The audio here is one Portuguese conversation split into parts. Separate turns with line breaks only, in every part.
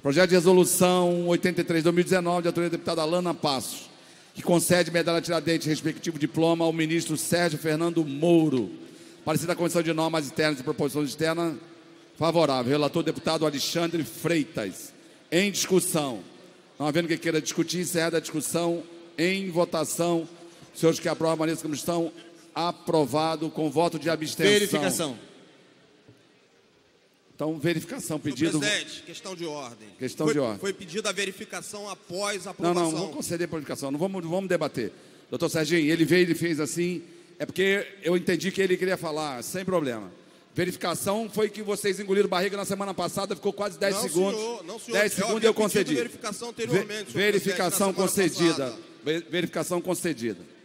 Projeto de resolução 83/2019, de autoria da deputada Alana Passos, que concede medalha Tiradentes, respectivo diploma, ao ministro Sérgio Fernando Moro. Parecer da Comissão de Normas Internas e Proposições Externas, favorável. Relator, deputado Alexandre Freitas. Em discussão. Não havendo quem queira discutir, encerrada a discussão. Em votação. Os senhores que aprovam a maneira como estão, aprovado com voto de abstenção.
Verificação.
Então, verificação, pedido...
Senhor presidente, questão de ordem.
Questão de ordem.
Foi pedida a verificação após a
Não,
aprovação.
não vou conceder a verificação, não vamos debater. Doutor Serginho, ele veio e fez assim, é porque eu entendi que ele queria falar, sem problema. Verificação foi que vocês engoliram barriga na semana passada, ficou quase 10 segundos.
Não, senhor.
10 segundos eu concedi.
Verificação anteriormente,
verificação concedida.
Passada.
Verificação concedida.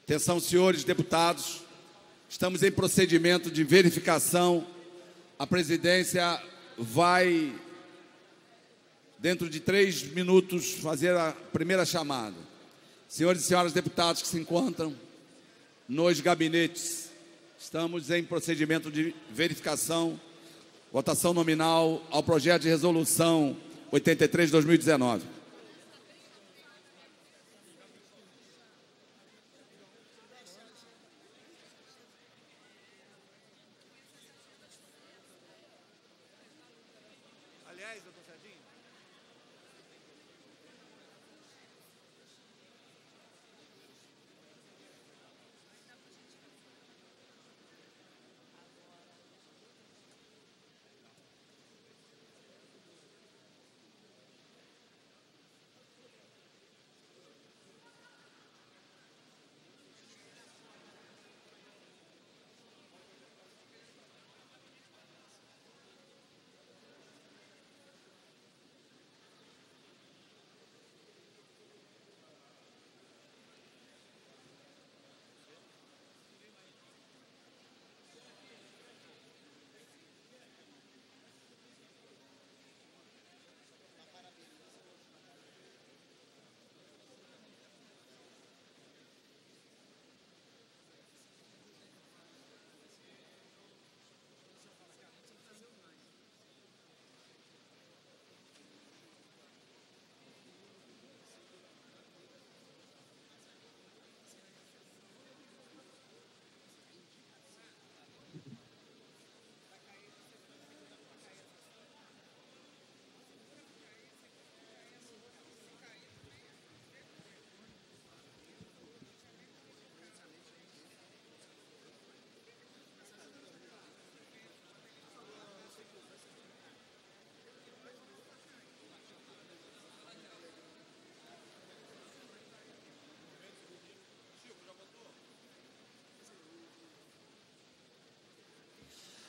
Atenção, senhores deputados, estamos em procedimento de verificação. A presidência vai, dentro de 3 minutos, fazer a primeira chamada. Senhores e senhoras deputados que se encontram nos gabinetes, estamos em procedimento de verificação, votação nominal ao projeto de resolução 83/2019.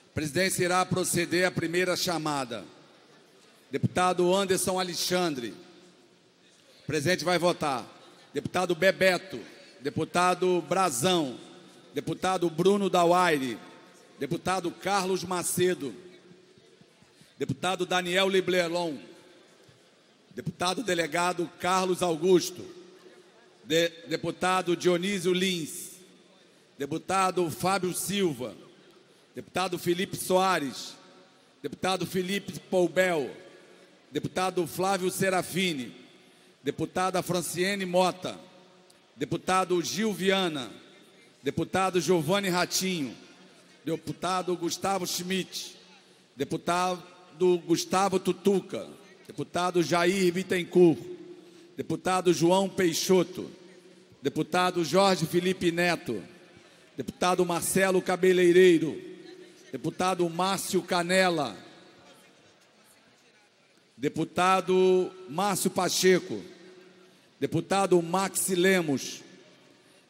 A presidência irá proceder à primeira chamada. Deputado Anderson Alexandre. O presidente vai votar. Deputado Bebeto. Deputado Brazão. Deputado Bruno Dauaire. Deputado Carlos Macedo. Deputado Daniel Liblelon. Deputado delegado Carlos Augusto. Deputado Dionísio Lins. Deputado Fábio Silva. Deputado Felipe Soares, deputado Felipe Poubel, deputado Flávio Serafini, deputada Franciene Mota, deputado Gil Viana, deputado Giovanni Ratinho, deputado Gustavo Schmidt, deputado Gustavo Tutuca, deputado Jair Bittencourt, deputado João Peixoto, deputado Jorge Felipe Neto, deputado Marcelo Cabeleireiro, deputado Márcio Canela, deputado Márcio Pacheco, deputado Maxi Lemos,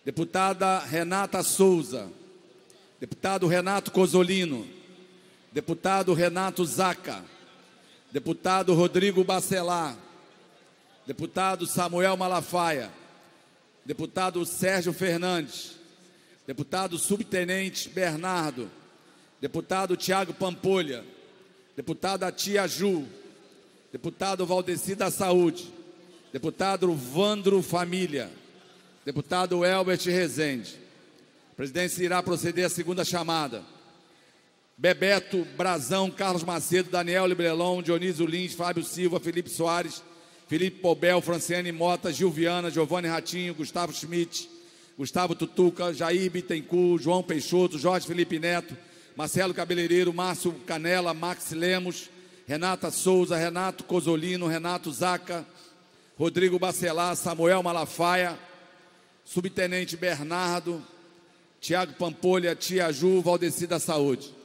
deputada Renata Souza, deputado Renato Cozzolino, deputado Renato Zaca, deputado Rodrigo Bacelar, deputado Samuel Malafaia, deputado Sérgio Fernandes, deputado Subtenente Bernardo, deputado Tiago Pampolha, deputada Tia Ju, deputado Valdeci da Saúde, deputado Vandro Família, deputado Elbert Rezende. A presidência irá proceder à segunda chamada. Bebeto, Brazão, Carlos Macedo, Daniel Librelon, Dionísio Lins, Fábio Silva, Felipe Soares, Felipe Pobel, Franciane Mota, Gil Viana, Giovanni Ratinho, Gustavo Schmidt, Gustavo Tutuca, Jair Bittencourt, João Peixoto, Jorge Felipe Neto, Marcelo Cabeleireiro, Márcio Canela, Max Lemos, Renata Souza, Renato Cosolino, Renato Zaca, Rodrigo Bacelar, Samuel Malafaia, Subtenente Bernardo, Tiago Pampolha, Tia Ju, Valdeci da Saúde.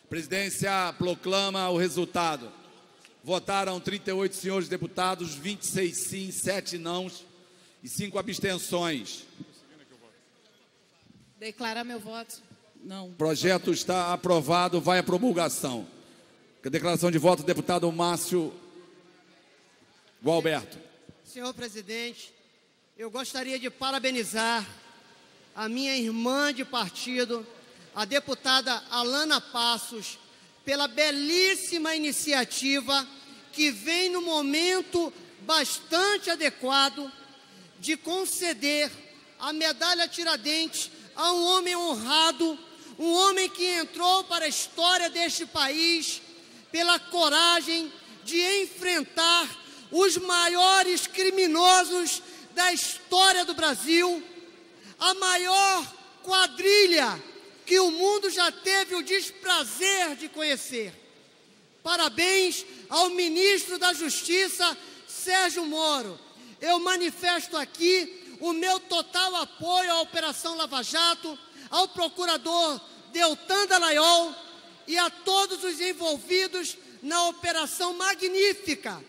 A presidência proclama o resultado. Votaram 38 senhores deputados, 26 sim, 7 nãos e 5 abstenções.
Declarar meu voto não.
O projeto está aprovado, vai à promulgação. Declaração de voto, deputado Márcio Gualberto.
Senhor presidente, eu gostaria de parabenizar a minha irmã de partido, a deputada Alana Passos, pela belíssima iniciativa que vem no momento bastante adequado de conceder a medalha Tiradentes a um homem honrado, um homem que entrou para a história deste país pela coragem de enfrentar os maiores criminosos da história do Brasil, a maior quadrilha que o mundo já teve o desprazer de conhecer. Parabéns ao ministro da Justiça, Sérgio Moro. Eu manifesto aqui o meu total apoio à Operação Lava Jato, ao procurador Deltan Dallagnol e a todos os envolvidos na operação magnífica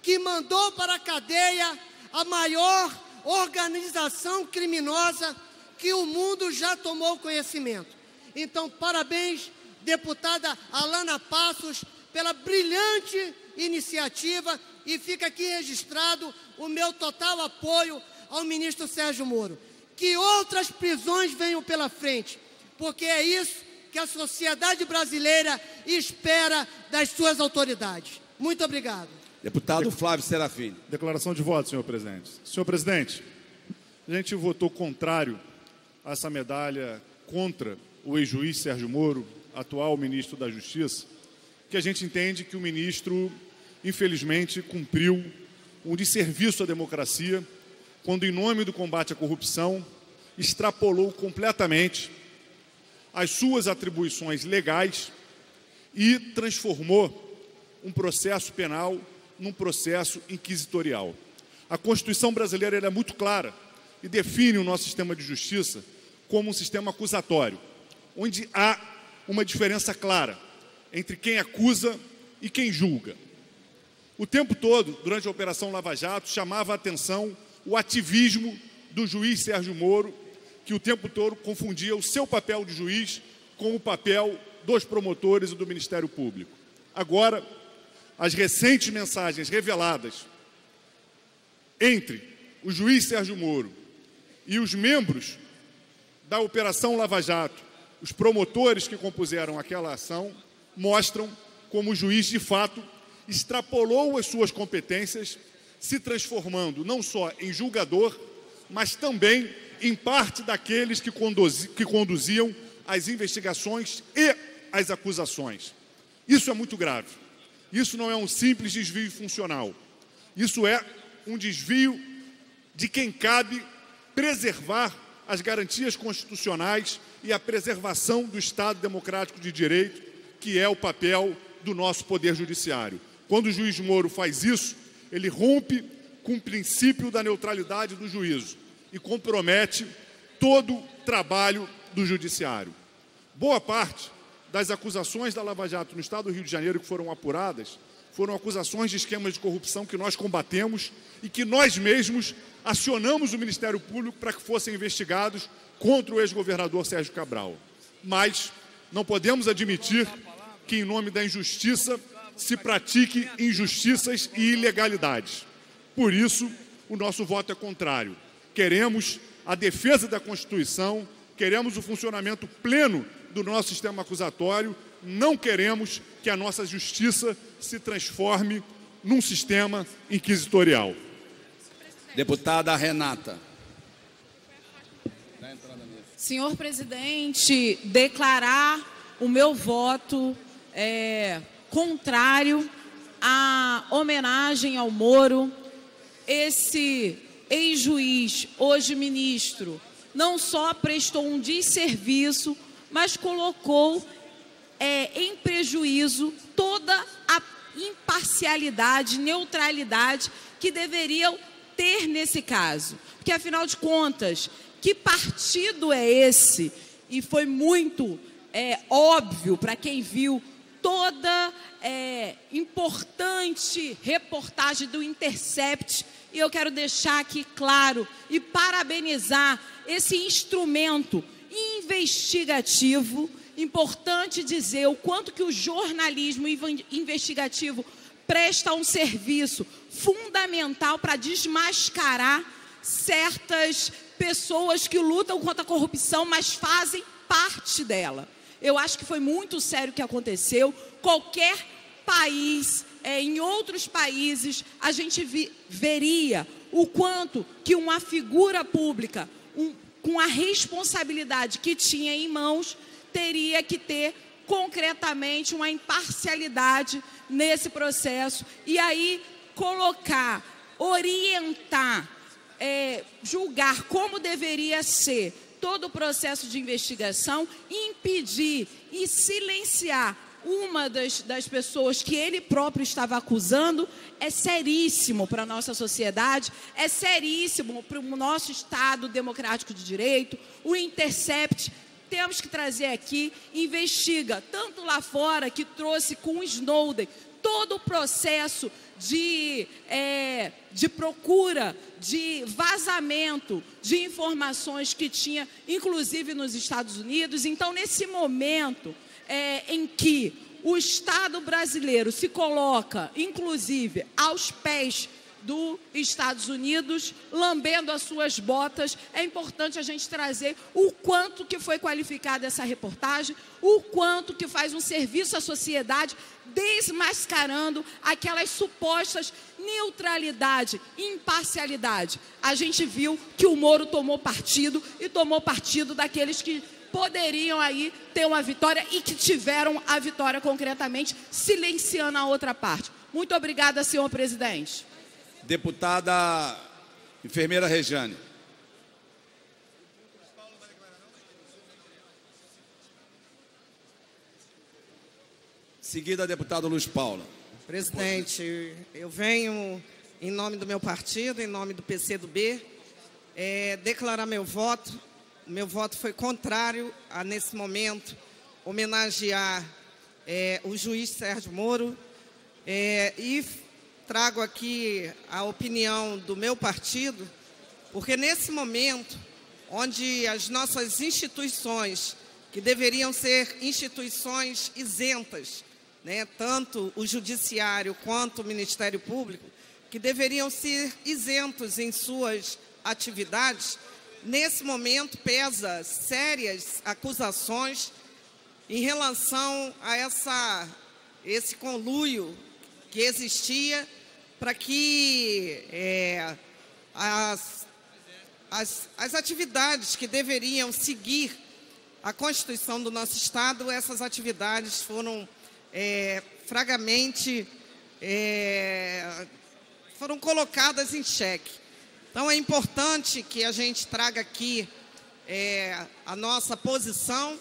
que mandou para a cadeia a maior organização criminosa que o mundo já tomou conhecimento. Então, parabéns, deputada Alana Passos, pela brilhante iniciativa, e fica aqui registrado o meu total apoio ao ministro Sérgio Moro. Que outras prisões venham pela frente, porque é isso que a sociedade brasileira espera das suas autoridades. Muito obrigado.
Deputado Flávio Serafim.
Declaração de voto, senhor presidente. Senhor presidente, a gente votou contrário a essa medalha contra o ex-juiz Sérgio Moro, atual ministro da Justiça, que a gente entende que o ministro, infelizmente, cumpriu um desserviço à democracia, quando, em nome do combate à corrupção, extrapolou completamente as suas atribuições legais e transformou um processo penal num processo inquisitorial. A Constituição brasileira é muito clara e define o nosso sistema de justiça como um sistema acusatório, onde há uma diferença clara entre quem acusa e quem julga. O tempo todo, durante a Operação Lava Jato, chamava a atenção o ativismo do juiz Sérgio Moro, que o tempo todo confundia o seu papel de juiz com o papel dos promotores e do Ministério Público. Agora, as recentes mensagens reveladas entre o juiz Sérgio Moro e os membros da Operação Lava Jato, os promotores que compuseram aquela ação, mostram como o juiz, de fato, extrapolou as suas competências, se transformando não só em julgador, mas também em parte daqueles que conduziam as investigações e as acusações. Isso é muito grave. Isso não é um simples desvio funcional. Isso é um desvio de quem cabe preservar as garantias constitucionais e a preservação do Estado Democrático de Direito, que é o papel do nosso Poder Judiciário. Quando o juiz Moro faz isso, ele rompe com o princípio da neutralidade do juízo e compromete todo o trabalho do Judiciário. Boa parte das acusações da Lava Jato no Estado do Rio de Janeiro que foram apuradas foram acusações de esquemas de corrupção que nós combatemos e que nós mesmos acionamos o Ministério Público para que fossem investigados contra o ex-governador Sérgio Cabral. Mas não podemos admitir que, em nome da injustiça, se pratique injustiças e ilegalidades. Por isso, o nosso voto é contrário. Queremos a defesa da Constituição, queremos o funcionamento pleno do nosso sistema acusatório, não queremos que a nossa justiça se transforme num sistema inquisitorial.
Deputada Renata.
Senhor presidente, declarar o meu voto contrário à homenagem ao Moro. Esse ex-juiz, hoje ministro, não só prestou um desserviço, mas colocou em prejuízo toda a imparcialidade, neutralidade que deveriam ter nesse caso. Porque, afinal de contas, que partido é esse? E foi muito óbvio para quem viu toda importante reportagem do Intercept. E eu quero deixar aqui claro e parabenizar esse instrumento investigativo. Importante dizer o quanto que o jornalismo investigativo presta um serviço fundamental para desmascarar certas pessoas que lutam contra a corrupção, mas fazem parte dela. Eu acho que foi muito sério o que aconteceu. Qualquer país, em outros países, a gente veria o quanto que uma figura pública, com a responsabilidade que tinha em mãos, teria que ter concretamente uma imparcialidade nesse processo. E aí colocar, orientar, julgar como deveria ser todo o processo de investigação, impedir e silenciar uma das pessoas que ele próprio estava acusando, é seríssimo para a nossa sociedade, é seríssimo para o nosso Estado democrático de direito. O Intercept, temos que trazer aqui, investiga, tanto lá fora, que trouxe com o Snowden, todo o processo de procura, de vazamento de informações que tinha, inclusive nos Estados Unidos. Então, nesse momento em que o Estado brasileiro se coloca, inclusive, aos pés dos Estados Unidos, lambendo as suas botas, é importante a gente trazer o quanto que foi qualificada essa reportagem, o quanto que faz um serviço à sociedade, desmascarando aquelas supostas neutralidade, imparcialidade. A gente viu que o Moro tomou partido, e tomou partido daqueles que poderiam aí ter uma vitória e que tiveram a vitória concretamente, silenciando a outra parte. Muito obrigada, senhor presidente.
Deputada enfermeira Rejane. Seguida, deputado Luiz Paula.
Presidente, eu venho em nome do meu partido, em nome do PCdoB, declarar meu voto. Meu voto foi contrário a, nesse momento, homenagear o juiz Sérgio Moro e trago aqui a opinião do meu partido, porque nesse momento, onde as nossas instituições, que deveriam ser instituições isentas, né, tanto o Judiciário quanto o Ministério Público, que deveriam ser isentos em suas atividades, nesse momento pesa sérias acusações em relação a esse conluio que existia para que as atividades que deveriam seguir a Constituição do nosso Estado, essas atividades foram fragamente foram colocadas em xeque. Então, é importante que a gente traga aqui a nossa posição,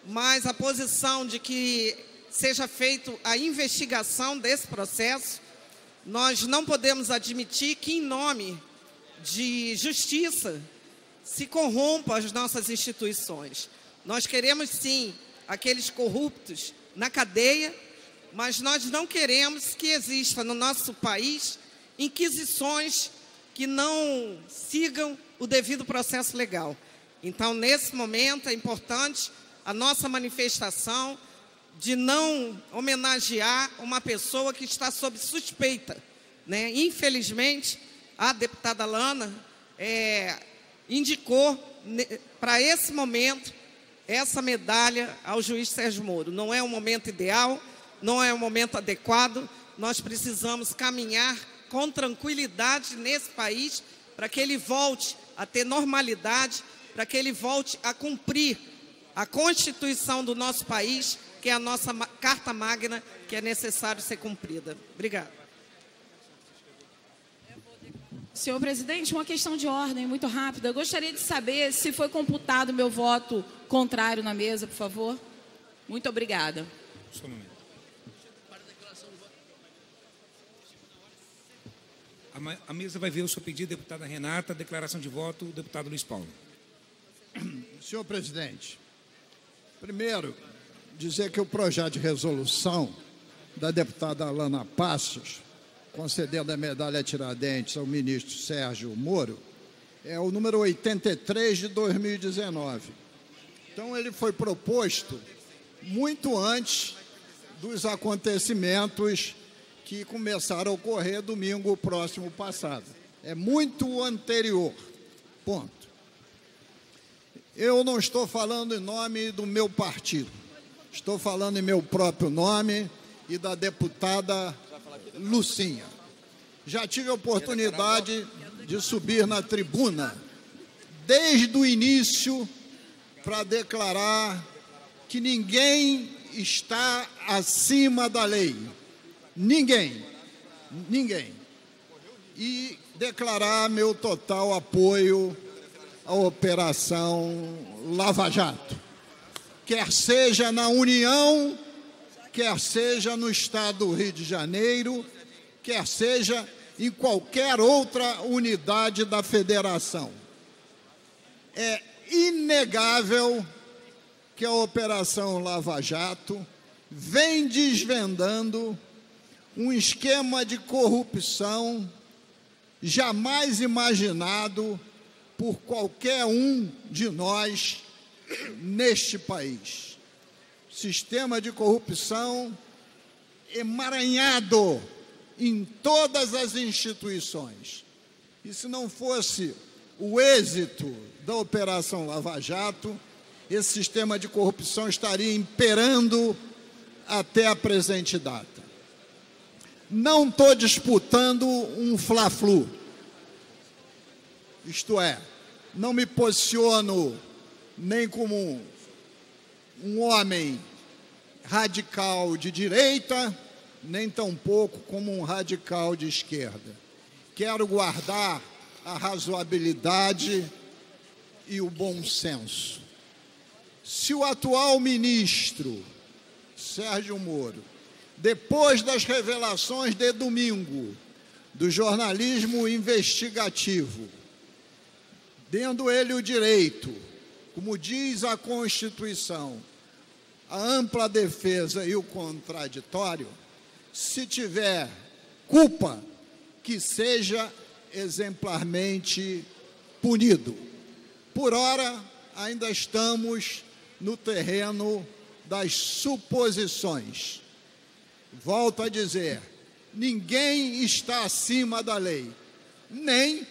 mas a posição de que seja feita a investigação desse processo. Nós não podemos admitir que, em nome de justiça, se corrompam as nossas instituições. Nós queremos, sim, aqueles corruptos na cadeia, mas nós não queremos que exista no nosso país inquisições que não sigam o devido processo legal. Então, nesse momento, é importante a nossa manifestação de não homenagear uma pessoa que está sob suspeita, né? Infelizmente, a deputada Lana indicou para esse momento essa medalha ao juiz Sérgio Moro. Não é um momento ideal, não é um momento adequado. Nós precisamos caminhar com tranquilidade nesse país para que ele volte a ter normalidade, para que ele volte a cumprir a Constituição do nosso país, que é a nossa Carta Magna, que é necessário ser cumprida. Obrigada.
Senhor presidente, uma questão de ordem muito rápida. Eu gostaria de saber se foi computado meu voto contrário na mesa, por favor. Muito obrigada.
Só um momento. A mesa vai ver o seu pedido, deputada Renata. Declaração de voto, deputado Luiz Paulo.
Senhor presidente, primeiro, dizer que o projeto de resolução da deputada Alana Passos, concedendo a medalha Tiradentes ao ministro Sérgio Moro, é o número 83 de 2019. Então, ele foi proposto muito antes dos acontecimentos que começaram a ocorrer domingo próximo passado. É muito anterior. Ponto. Eu não estou falando em nome do meu partido. Estou falando em meu próprio nome e da deputada Lucinha. Já tive a oportunidade de subir na tribuna desde o início para declarar que ninguém está acima da lei. Ninguém. E declarar meu total apoio à Operação Lava Jato. Quer seja na União, quer seja no Estado do Rio de Janeiro, quer seja em qualquer outra unidade da federação. É inegável que a Operação Lava Jato vem desvendando um esquema de corrupção jamais imaginado por qualquer um de nós neste país. Sistema de corrupção emaranhado em todas as instituições. E se não fosse o êxito da Operação Lava Jato, esse sistema de corrupção estaria imperando até a presente data. Não estou disputando um fla-flu. Isto é, não me posiciono nem como um homem radical de direita, nem tampouco como um radical de esquerda. Quero guardar a razoabilidade e o bom senso. Se o atual ministro, Sérgio Moro, depois das revelações de domingo do jornalismo investigativo, tendo ele o direito, como diz a Constituição, a ampla defesa e o contraditório, se tiver culpa, que seja exemplarmente punido. Por ora, ainda estamos no terreno das suposições. Volto a dizer, ninguém está acima da lei, nem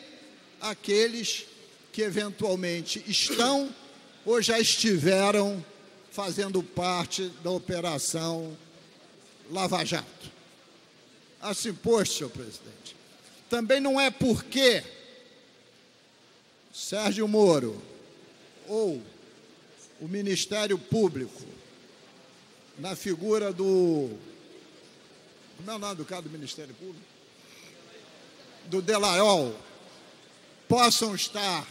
aqueles que eventualmente estão ou já estiveram fazendo parte da Operação Lava Jato. Assim, pois, senhor presidente, também não é porque Sérgio Moro ou o Ministério Público, na figura do... Como é o nome do cara do Ministério Público? Do Delaiol, possam estar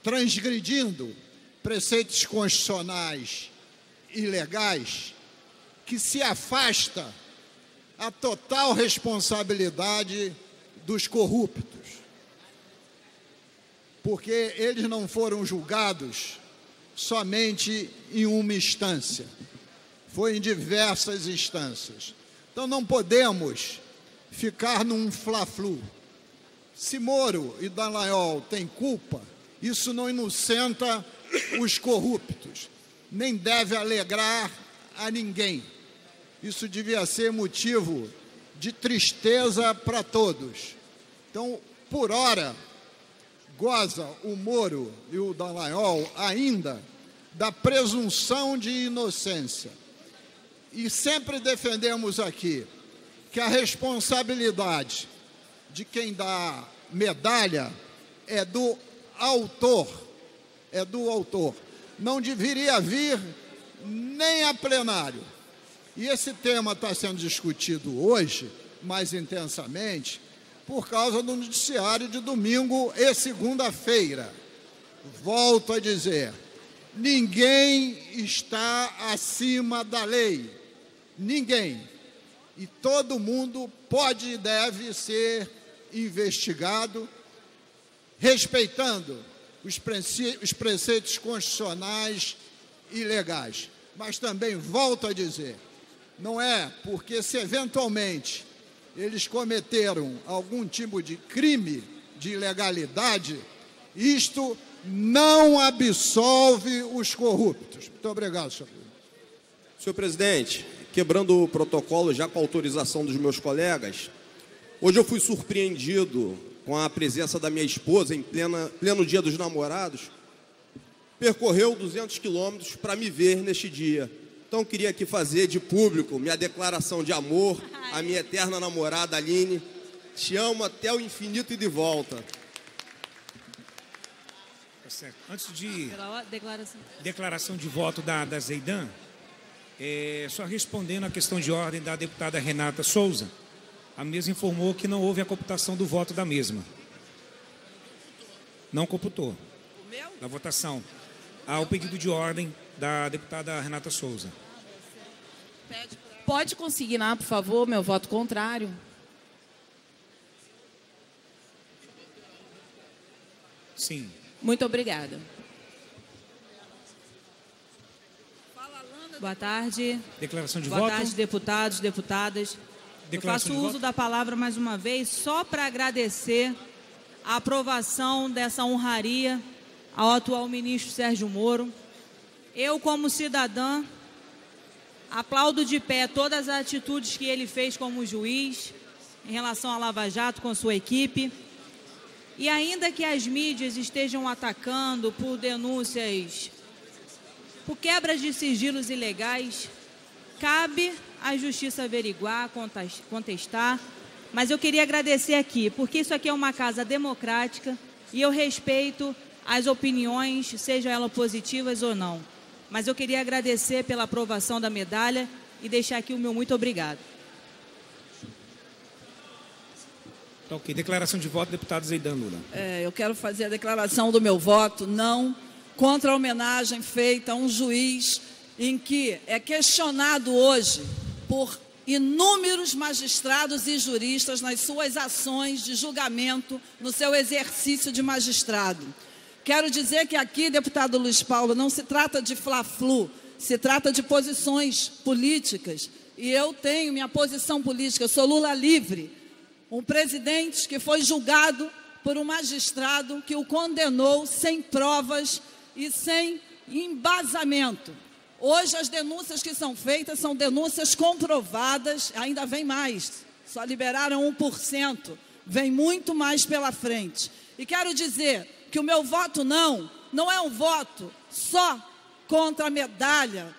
transgredindo preceitos constitucionais ilegais, que se afasta a total responsabilidade dos corruptos. Porque eles não foram julgados somente em uma instância, foi em diversas instâncias. Então não podemos ficar num fla-flu. Se Moro e Dallagnol têm culpa, isso não inocenta os corruptos, nem deve alegrar a ninguém. Isso devia ser motivo de tristeza para todos. Então, por hora, goza o Moro e o Dallagnol ainda da presunção de inocência. E sempre defendemos aqui que a responsabilidade de quem dá medalha é do autor. É do autor. Não deveria vir nem a plenário. E esse tema está sendo discutido hoje, mais intensamente, por causa do noticiário de domingo e segunda-feira. Volto a dizer, ninguém está acima da lei. Ninguém. E todo mundo pode e deve ser investigado, respeitando os preceitos constitucionais e legais. Mas também, volto a dizer, não é porque se eventualmente eles cometeram algum tipo de crime de ilegalidade, isto não absolve os corruptos. Muito obrigado, senhor presidente.
Senhor presidente, quebrando o protocolo já com a autorização dos meus colegas, hoje eu fui surpreendido com a presença da minha esposa em pleno Dia dos Namorados. Percorreu 200 quilômetros para me ver neste dia. Então, queria aqui fazer de público minha declaração de amor à minha eterna namorada, Aline. Te amo até o infinito e de volta.
Tá certo. Antes de declaração de voto da Zeidan, só respondendo à questão de ordem da deputada Renata Souza, a mesa informou que não houve a computação do voto da mesma. Não computou. Da votação. Ao pedido de ordem da deputada Renata Souza.
Pode consignar, por favor, meu voto contrário?
Sim.
Muito obrigada.
Boa tarde.
Declaração de
voto.
voto.
Boa tarde, deputados, deputadas. Eu faço uso da palavra mais uma vez só para agradecer a aprovação dessa honraria ao atual ministro Sérgio Moro. Eu, como cidadã, aplaudo de pé todas as atitudes que ele fez como juiz em relação à Lava Jato com sua equipe. E ainda que as mídias estejam atacando por denúncias, por quebras de sigilos ilegais, cabe à justiça averiguar, contestar. Mas eu queria agradecer aqui, porque isso aqui é uma casa democrática e eu respeito as opiniões, sejam elas positivas ou não. Mas eu queria agradecer pela aprovação da medalha e deixar aqui o meu muito obrigado.
Tá, ok. Declaração de voto, deputado Zeidan Lula.
Eu quero fazer a declaração do meu voto não contra a homenagem feita a um juiz em que é questionado hoje por inúmeros magistrados e juristas nas suas ações de julgamento no seu exercício de magistrado. Quero dizer que aqui, deputado Luiz Paulo, não se trata de fla-flu, se trata de posições políticas. E eu tenho minha posição política, eu sou Lula livre. Um presidente que foi julgado por um magistrado que o condenou sem provas e sem embasamento. Hoje as denúncias que são feitas são denúncias comprovadas, ainda vem mais, só liberaram 1%, vem muito mais pela frente. E quero dizer que o meu voto não é um voto só contra a medalha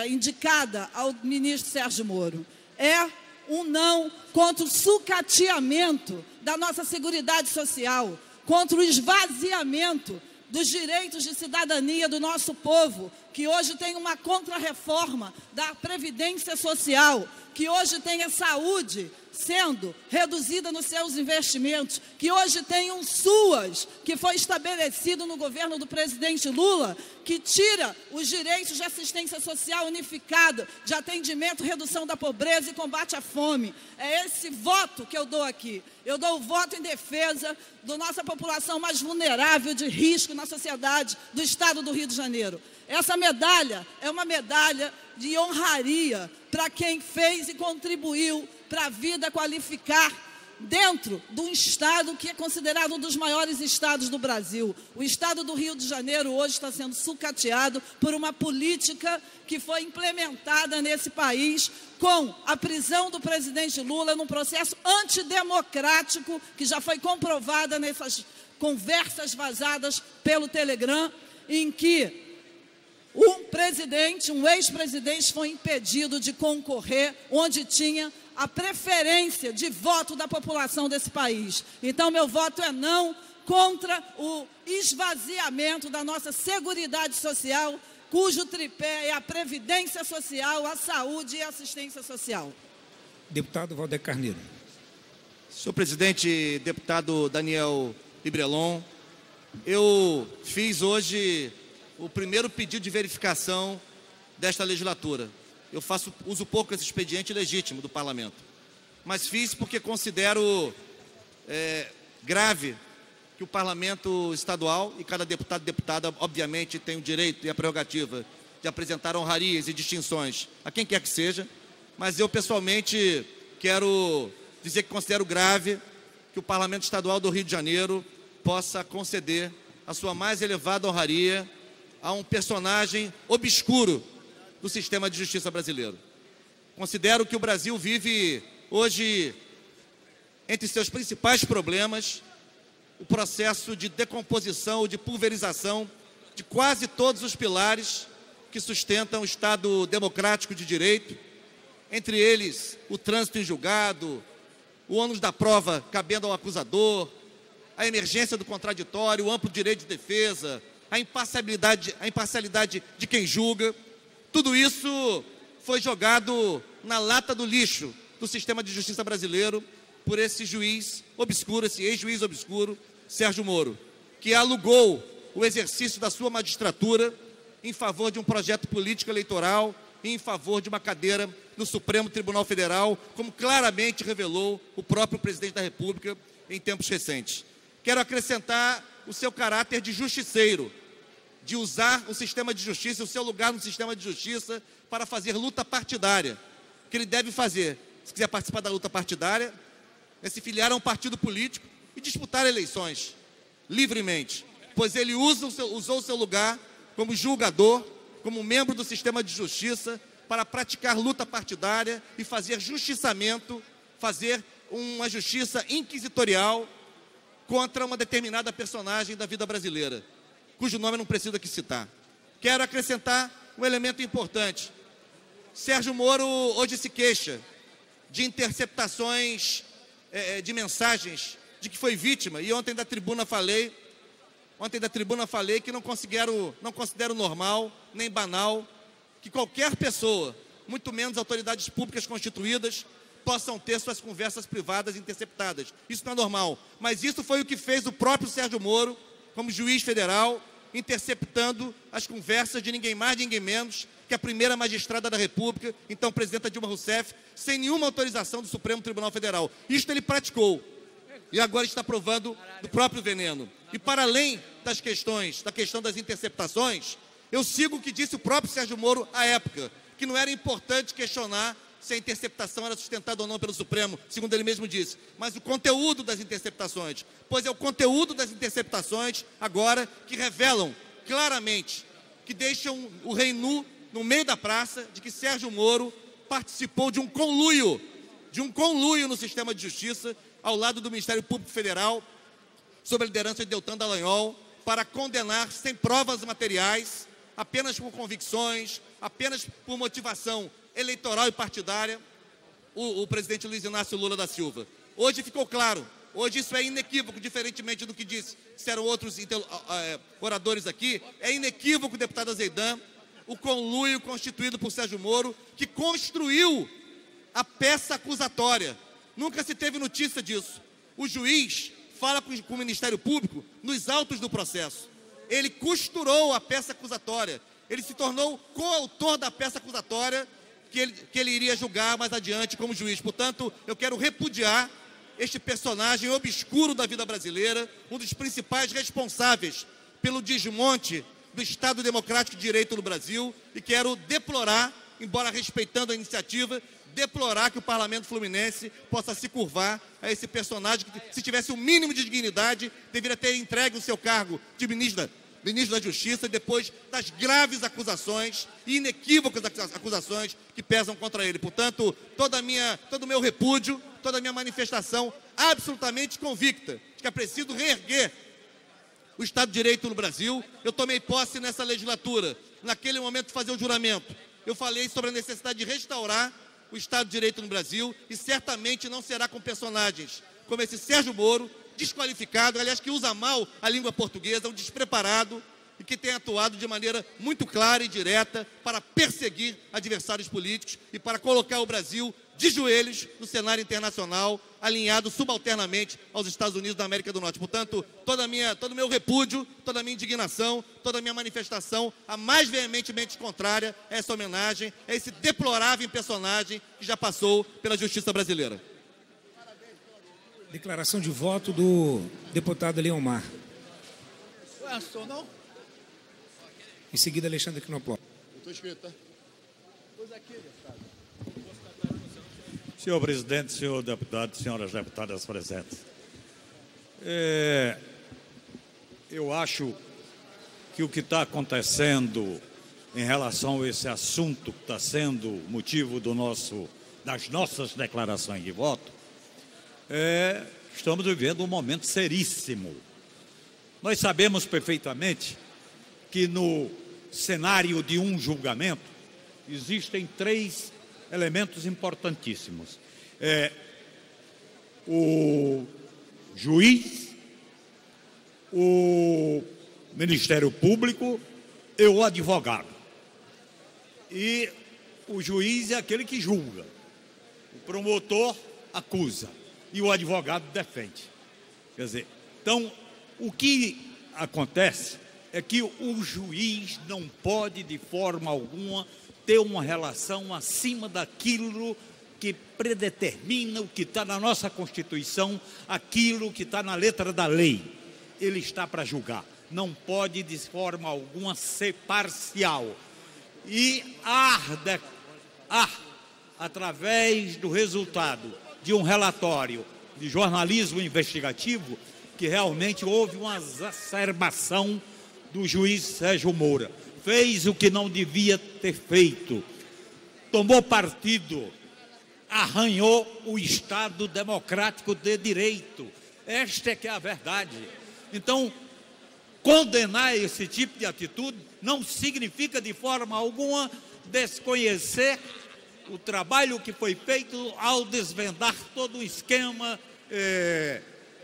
indicada ao ministro Sérgio Moro. É um não contra o sucateamento da nossa Seguridade Social, contra o esvaziamento dos direitos de cidadania do nosso povo, que hoje tem uma contrarreforma da Previdência Social, que hoje tem a saúde sendo reduzida nos seus investimentos, que hoje tem um SUAS, que foi estabelecido no governo do presidente Lula, que tira os direitos de assistência social unificada, de atendimento, redução da pobreza e combate à fome. É esse voto que eu dou aqui. Eu dou o voto em defesa da nossa população mais vulnerável, de risco na sociedade do estado do Rio de Janeiro. Essa medalha é uma medalha de honraria para quem fez e contribuiu para a vida qualificar dentro de um estado que é considerado um dos maiores estados do Brasil. O estado do Rio de Janeiro hoje está sendo sucateado por uma política que foi implementada nesse país com a prisão do presidente Lula num processo antidemocrático que já foi comprovada nessas conversas vazadas pelo Telegram, em que um ex-presidente foi impedido de concorrer onde tinha a preferência de voto da população desse país. Então, meu voto é não contra o esvaziamento da nossa seguridade social, cujo tripé é a previdência social, a saúde e a assistência social.
Deputado Valdeir Carneiro.
Senhor presidente, deputado Daniel Librelon, eu fiz hoje o primeiro pedido de verificação desta legislatura. Eu uso pouco esse expediente legítimo do parlamento, mas fiz porque considero grave que o parlamento estadual, e cada deputado e deputada, obviamente, tem o direito e a prerrogativa de apresentar honrarias e distinções a quem quer que seja, mas eu, pessoalmente, quero dizer que considero grave que o parlamento estadual do Rio de Janeiro possa conceder a sua mais elevada honraria a um personagem obscuro do sistema de justiça brasileiro. Considero que o Brasil vive hoje, entre seus principais problemas, o processo de decomposição ou de pulverização de quase todos os pilares que sustentam o Estado democrático de direito, entre eles o trânsito em julgado, o ônus da prova cabendo ao acusador, a emergência do contraditório, o amplo direito de defesa, a imparcialidade de quem julga. Tudo isso foi jogado na lata do lixo do sistema de justiça brasileiro por esse juiz obscuro, esse ex-juiz obscuro, Sérgio Moro, que alugou o exercício da sua magistratura em favor de um projeto político eleitoral e em favor de uma cadeira no Supremo Tribunal Federal, como claramente revelou o próprio presidente da República em tempos recentes. Quero acrescentar o seu caráter de justiceiro, de usar o sistema de justiça, o seu lugar no sistema de justiça, para fazer luta partidária. O que ele deve fazer, se quiser participar da luta partidária, é se filiar a um partido político e disputar eleições livremente, pois ele usou o seu lugar como julgador, como membro do sistema de justiça, para praticar luta partidária e fazer justiçamento, fazer uma justiça inquisitorial contra uma determinada personagem da vida brasileira, cujo nome eu não preciso aqui citar. Quero acrescentar um elemento importante. Sérgio Moro hoje se queixa de interceptações de mensagens de que foi vítima, e ontem da tribuna falei que não considero normal, nem banal, que qualquer pessoa, muito menos autoridades públicas constituídas, possam ter suas conversas privadas interceptadas. Isso não é normal, mas isso foi o que fez o próprio Sérgio Moro, como juiz federal, interceptando as conversas de ninguém mais, ninguém menos que a primeira magistrada da República, então presidenta Dilma Rousseff, sem nenhuma autorização do Supremo Tribunal Federal. Isto ele praticou e agora está provando do próprio veneno. E para além da questão das interceptações, eu sigo o que disse o próprio Sérgio Moro à época, que não era importante questionar se a interceptação era sustentada ou não pelo Supremo, segundo ele mesmo disse, mas o conteúdo das interceptações, pois é o conteúdo das interceptações agora que revelam claramente, que deixam o rei nu no meio da praça, de que Sérgio Moro participou de um conluio no sistema de justiça, ao lado do Ministério Público Federal, sob a liderança de Deltan Dallagnol, para condenar sem provas materiais, apenas por convicções, apenas por motivação eleitoral e partidária, o presidente Luiz Inácio Lula da Silva. Hoje ficou claro, hoje isso é inequívoco, diferentemente do que disseram outros oradores aqui, é inequívoco, deputada Zeidan, o conluio constituído por Sérgio Moro, que construiu a peça acusatória Nunca se teve notícia disso. O juiz fala com o Ministério Público nos autos do processo. Ele costurou a peça acusatória. Ele se tornou coautor da peça acusatória que ele iria julgar mais adiante como juiz. Portanto, eu quero repudiar este personagem obscuro da vida brasileira, um dos principais responsáveis pelo desmonte do Estado Democrático de Direito no Brasil, e quero deplorar, embora respeitando a iniciativa, deplorar que o Parlamento Fluminense possa se curvar a esse personagem que, se tivesse o mínimo de dignidade, deveria ter entregue o seu cargo de ministro da Justiça depois das graves acusações e inequívocas acusações que pesam contra ele. Portanto, todo o meu repúdio, toda a minha manifestação absolutamente convicta de que é preciso reerguer o Estado de Direito no Brasil. Eu tomei posse nessa legislatura, naquele momento de fazer o juramento. Eu falei sobre a necessidade de restaurar o Estado de Direito no Brasil, e certamente não será com personagens como esse Sérgio Moro, desqualificado, aliás, que usa mal a língua portuguesa, um despreparado, e que tem atuado de maneira muito clara e direta para perseguir adversários políticos e para colocar o Brasil de joelhos no cenário internacional, alinhado subalternamente aos Estados Unidos da América do Norte. Portanto, todo o meu repúdio, toda a minha indignação, toda a minha manifestação, a mais veementemente contrária a essa homenagem, a esse deplorável personagem que já passou pela justiça brasileira.
Declaração de voto do deputado Leomar.
Não?
Em seguida, Alexandre Knoploch.
Estou escrito, tá? Pois aqui, deputado.
Senhor presidente, senhor deputado, senhoras deputadas presentes. Eu acho que o que está acontecendo em relação a esse assunto que está sendo motivo das nossas declarações de voto, estamos vivendo um momento seríssimo. Nós sabemos perfeitamente que no cenário de um julgamento existem 3 elementos importantíssimos. O juiz, o Ministério Público e o advogado. E o juiz é aquele que julga, o promotor acusa e o advogado defende. Quer dizer, então, o que acontece é que o juiz não pode, de forma alguma, ter uma relação acima daquilo que predetermina o que está na nossa Constituição, aquilo que está na letra da lei. Ele está para julgar, não pode, de forma alguma, ser parcial. E através do resultado de um relatório de jornalismo investigativo, que realmente houve uma exacerbação do juiz Sérgio Moro. Fez o que não devia ter feito, tomou partido, arranhou o Estado Democrático de Direito. Esta é que é a verdade. Então, condenar esse tipo de atitude não significa de forma alguma desconhecer o trabalho que foi feito ao desvendar todo o esquema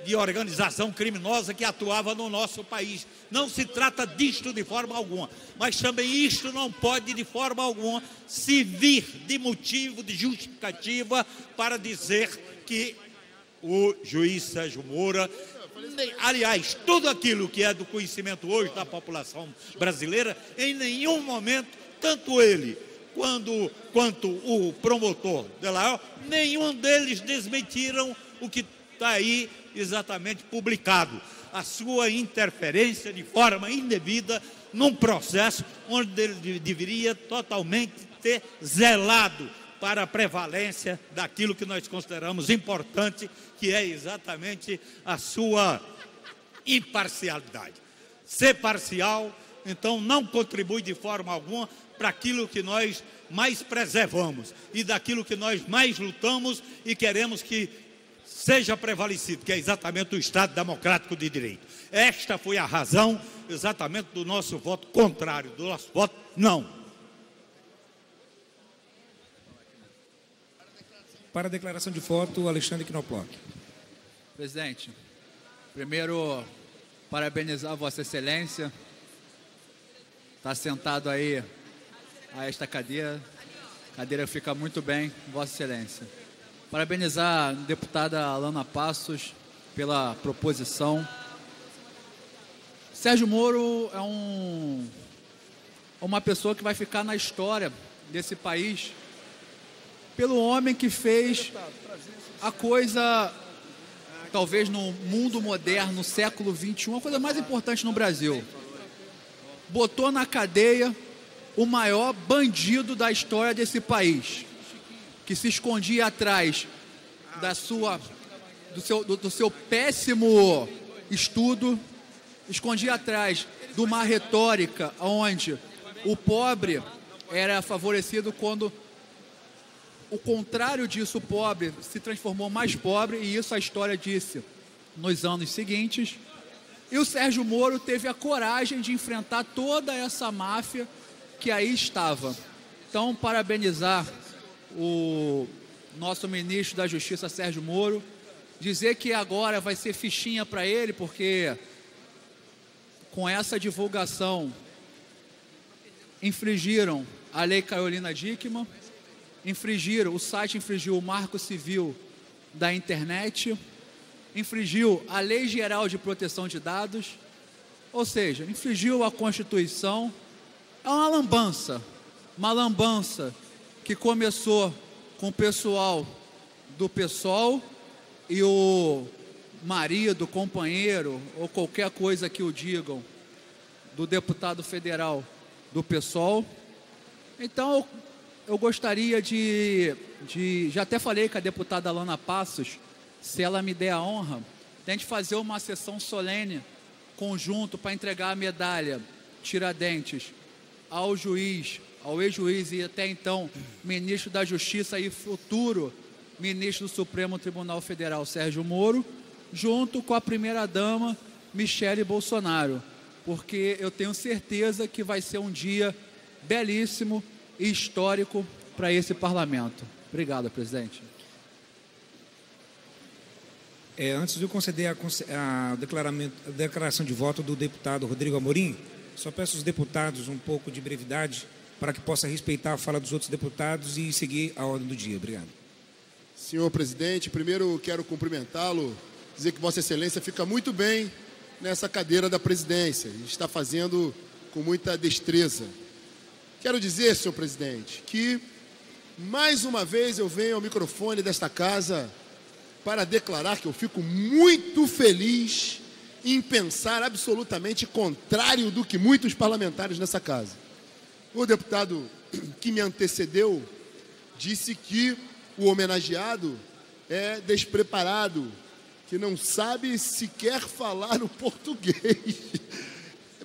de organização criminosa que atuava no nosso país. Não se trata disto de forma alguma, mas também isto não pode de forma alguma servir de motivo, de justificativa para dizer que o juiz Sérgio Moro, aliás, tudo aquilo que é do conhecimento hoje da população brasileira, em nenhum momento, tanto ele quanto o promotor Delaor, nenhum deles desmentiram o que está aí exatamente publicado, a sua interferência de forma indevida num processo onde ele deveria totalmente ter zelado para a prevalência daquilo que nós consideramos importante, que é exatamente a sua imparcialidade. Ser parcial, então, não contribui de forma alguma para aquilo que nós mais preservamos e daquilo que nós mais lutamos e queremos que seja prevalecido, que é exatamente o Estado Democrático de Direito. Esta foi a razão exatamente do nosso voto contrário, do nosso voto não.
Para a declaração de voto, Alexandre Knoploch.
Presidente, primeiro, parabenizar Vossa Excelência. Está sentado aí a esta cadeira. A cadeira fica muito bem, Vossa Excelência. Parabenizar a deputada Alana Passos pela proposição. Sérgio Moro é uma pessoa que vai ficar na história desse país pelo homem que fez a coisa, talvez no mundo moderno, no século XXI, a coisa mais importante no Brasil. Botou na cadeia o maior bandido da história desse país, que se escondia atrás do seu péssimo estudo, escondia atrás de uma retórica onde o pobre era favorecido quando o contrário disso, o pobre se transformou mais pobre, e isso a história disse nos anos seguintes. E o Sérgio Moro teve a coragem de enfrentar toda essa máfia que aí estava. Então, parabenizar o nosso ministro da Justiça, Sérgio Moro, dizer que agora vai ser fichinha para ele, porque com essa divulgação infringiram a Lei Carolina Dickmann, o site infringiu o Marco Civil da Internet, infringiu a Lei Geral de Proteção de Dados, ou seja, infringiu a Constituição. É uma lambança que começou com o pessoal do PSOL e o marido, companheiro ou qualquer coisa que o digam do deputado federal do PSOL. Então eu gostaria já até falei com a deputada Alana Passos, se ela me der a honra, de a gente fazer uma sessão solene conjunto para entregar a medalha Tiradentes ao ex-juiz e até então ministro da Justiça e futuro ministro do Supremo Tribunal Federal, Sérgio Moro, junto com a primeira-dama Michele Bolsonaro, porque eu tenho certeza que vai ser um dia belíssimo e histórico para esse parlamento. Obrigado, presidente.
Antes de eu conceder a declaração de voto do deputado Rodrigo Amorim, só peço aos deputados um pouco de brevidade para que possa respeitar a fala dos outros deputados e seguir a ordem do dia. Obrigado.
Senhor presidente, primeiro quero cumprimentá-lo, dizer que Vossa Excelência fica muito bem nessa cadeira da presidência e está fazendo com muita destreza. Quero dizer, senhor presidente, que mais uma vez eu venho ao microfone desta casa para declarar que eu fico muito feliz em pensar absolutamente contrário do que muitos parlamentares nessa casa. O deputado que me antecedeu disse que o homenageado é despreparado, que não sabe sequer falar o português.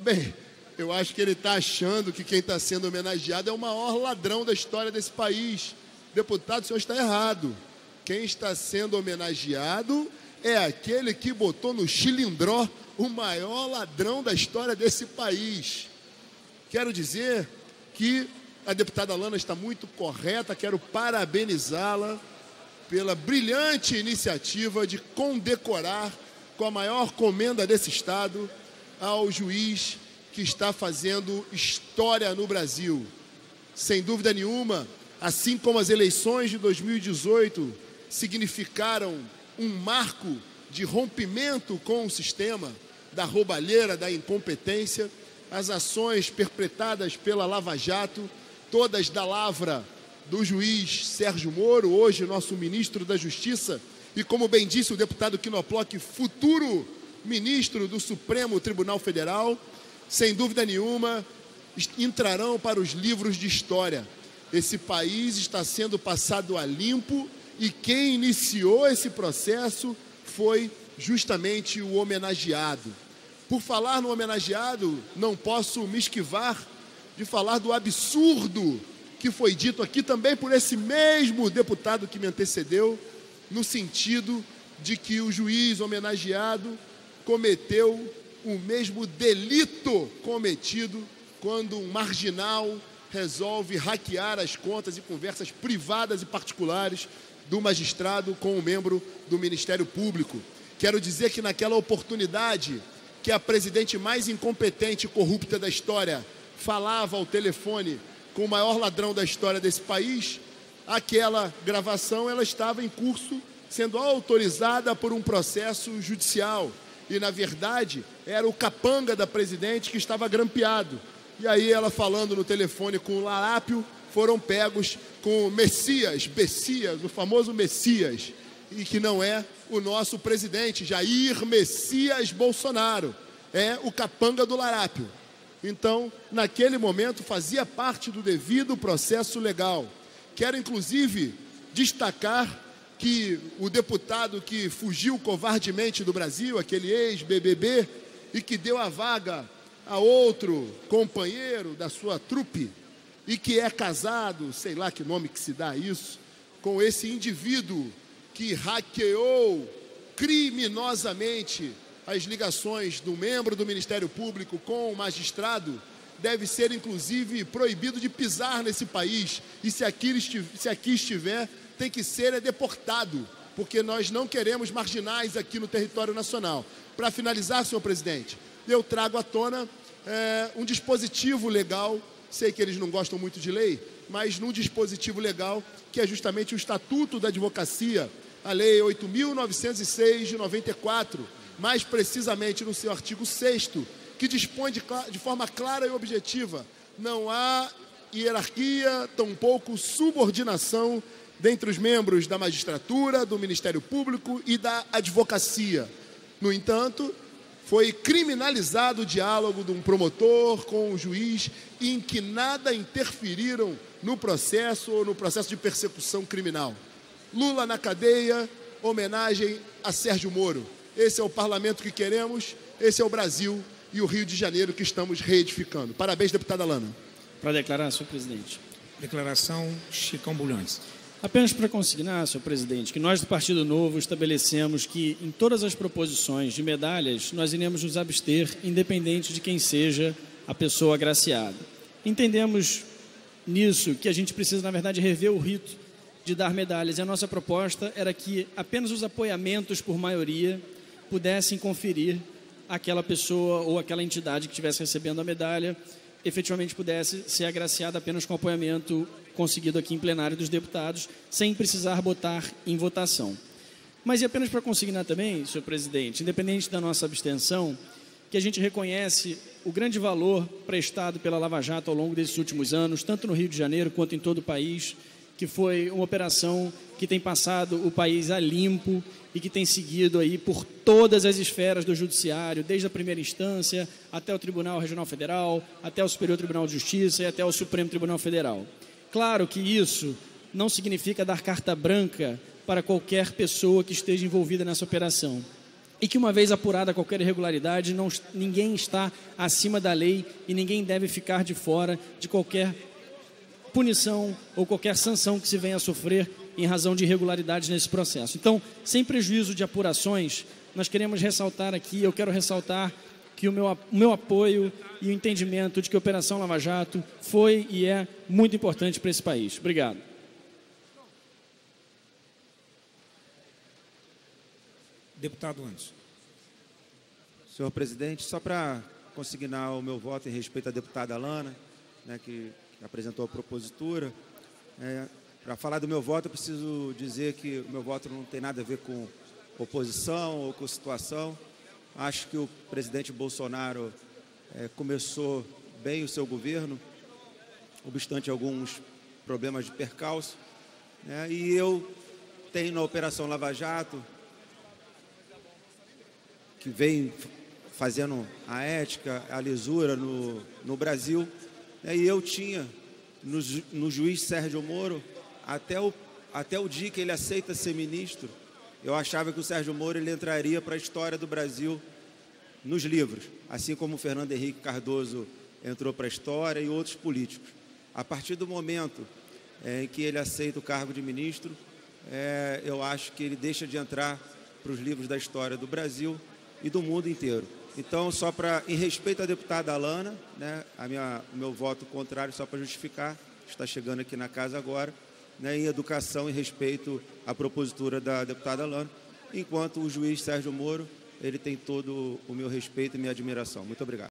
Bem, eu acho que ele está achando que quem está sendo homenageado é o maior ladrão da história desse país. Deputado, o senhor está errado. Quem está sendo homenageado é aquele que botou no chilindró o maior ladrão da história desse país. Quero dizer que a deputada Alana está muito correta, quero parabenizá-la pela brilhante iniciativa de condecorar com a maior comenda desse Estado ao juiz que está fazendo história no Brasil. Sem dúvida nenhuma, assim como as eleições de 2018 significaram um marco de rompimento com o sistema, da roubalheira, da incompetência, as ações perpetradas pela Lava Jato, todas da lavra do juiz Sérgio Moro, hoje nosso ministro da Justiça, e como bem disse o deputado Quinoploc, futuro ministro do Supremo Tribunal Federal, sem dúvida nenhuma, entrarão para os livros de história. Esse país está sendo passado a limpo e quem iniciou esse processo foi justamente o homenageado. Por falar no homenageado, não posso me esquivar de falar do absurdo que foi dito aqui também por esse mesmo deputado que me antecedeu, no sentido de que o juiz homenageado cometeu o mesmo delito cometido quando um marginal resolve hackear as contas e conversas privadas e particulares do magistrado com um membro do Ministério Público. Quero dizer que naquela oportunidade que a presidente mais incompetente e corrupta da história falava ao telefone com o maior ladrão da história desse país, aquela gravação ela estava em curso, sendo autorizada por um processo judicial. E, na verdade, era o capanga da presidente que estava grampeado. E aí ela falando no telefone com o Larápio, foram pegos com o Messias, o famoso Messias, e que não é o nosso presidente, Jair Messias Bolsonaro, é o capanga do Larápio. Então, naquele momento, fazia parte do devido processo legal. Quero, inclusive, destacar que o deputado que fugiu covardemente do Brasil, aquele ex-BBB, e que deu a vaga a outro companheiro da sua trupe, e que é casado, sei lá que nome que se dá a isso, com esse indivíduo que hackeou criminosamente as ligações do membro do Ministério Público com o magistrado, deve ser, inclusive, proibido de pisar nesse país. E se aqui estiver, tem que ser deportado, porque nós não queremos marginais aqui no território nacional. Para finalizar, senhor presidente, eu trago à tona um dispositivo legal, sei que eles não gostam muito de lei, mas num dispositivo legal, que é justamente o Estatuto da Advocacia, a Lei 8.906 de 94, mais precisamente no seu artigo 6º, que dispõe de forma clara e objetiva: não há hierarquia, tampouco subordinação dentre os membros da magistratura, do Ministério Público e da advocacia. No entanto, foi criminalizado o diálogo de um promotor com um juiz em que nada interferiram no processo ou no processo de persecução criminal. Lula na cadeia, homenagem a Sérgio Moro. Esse é o parlamento que queremos, esse é o Brasil e o Rio de Janeiro que estamos reedificando. Parabéns, deputada Lana.
Para declarar, senhor presidente.
Declaração Chicão Bulhões.
Apenas para consignar, senhor presidente, que nós do Partido Novo estabelecemos que em todas as proposições de medalhas nós iremos nos abster, independente de quem seja a pessoa agraciada. Entendemos nisso que a gente precisa, na verdade, rever o rito de dar medalhas. E a nossa proposta era que apenas os apoiamentos por maioria pudessem conferir aquela pessoa ou aquela entidade que estivesse recebendo a medalha efetivamente pudesse ser agraciada apenas com apoiamento conseguido aqui em plenário dos deputados, sem precisar botar em votação. Mas e apenas para consignar também, senhor presidente, independente da nossa abstenção, que a gente reconhece o grande valor prestado pela Lava Jato ao longo desses últimos anos, tanto no Rio de Janeiro quanto em todo o país, que foi uma operação que tem passado o país a limpo e que tem seguido aí por todas as esferas do judiciário, desde a primeira instância até o Tribunal Regional Federal, até o Superior Tribunal de Justiça e até o Supremo Tribunal Federal. Claro que isso não significa dar carta branca para qualquer pessoa que esteja envolvida nessa operação. E que, uma vez apurada qualquer irregularidade, ninguém está acima da lei e ninguém deve ficar de fora de qualquer punição ou qualquer sanção que se venha a sofrer em razão de irregularidades nesse processo. Então, sem prejuízo de apurações, nós queremos ressaltar aqui, eu quero ressaltar que o meu apoio e o entendimento de que a Operação Lava Jato foi e é muito importante para esse país. Obrigado.
Deputado Anderson.
Senhor presidente, só para consignar o meu voto em respeito à deputada Lana, né, que apresentou a propositura, para falar do meu voto, eu preciso dizer que o meu voto não tem nada a ver com oposição ou com situação. Acho que o presidente Bolsonaro começou bem o seu governo, obstante alguns problemas de percalço, né, e eu tenho na Operação Lava Jato, que vem fazendo a ética, a lisura no Brasil, né, e eu tinha no juiz Sérgio Moro, até o dia que ele aceita ser ministro, eu achava que o Sérgio Moro ele entraria para a história do Brasil nos livros, assim como o Fernando Henrique Cardoso entrou para a história e outros políticos. A partir do momento em que ele aceita o cargo de ministro, eu acho que ele deixa de entrar para os livros da história do Brasil e do mundo inteiro. Então, só para, em respeito à deputada Lana, né, o meu voto contrário, só para justificar, está chegando aqui na casa agora, né, em educação e respeito à propositura da deputada Lana, enquanto o juiz Sérgio Moro, ele tem todo o meu respeito e minha admiração. Muito obrigado.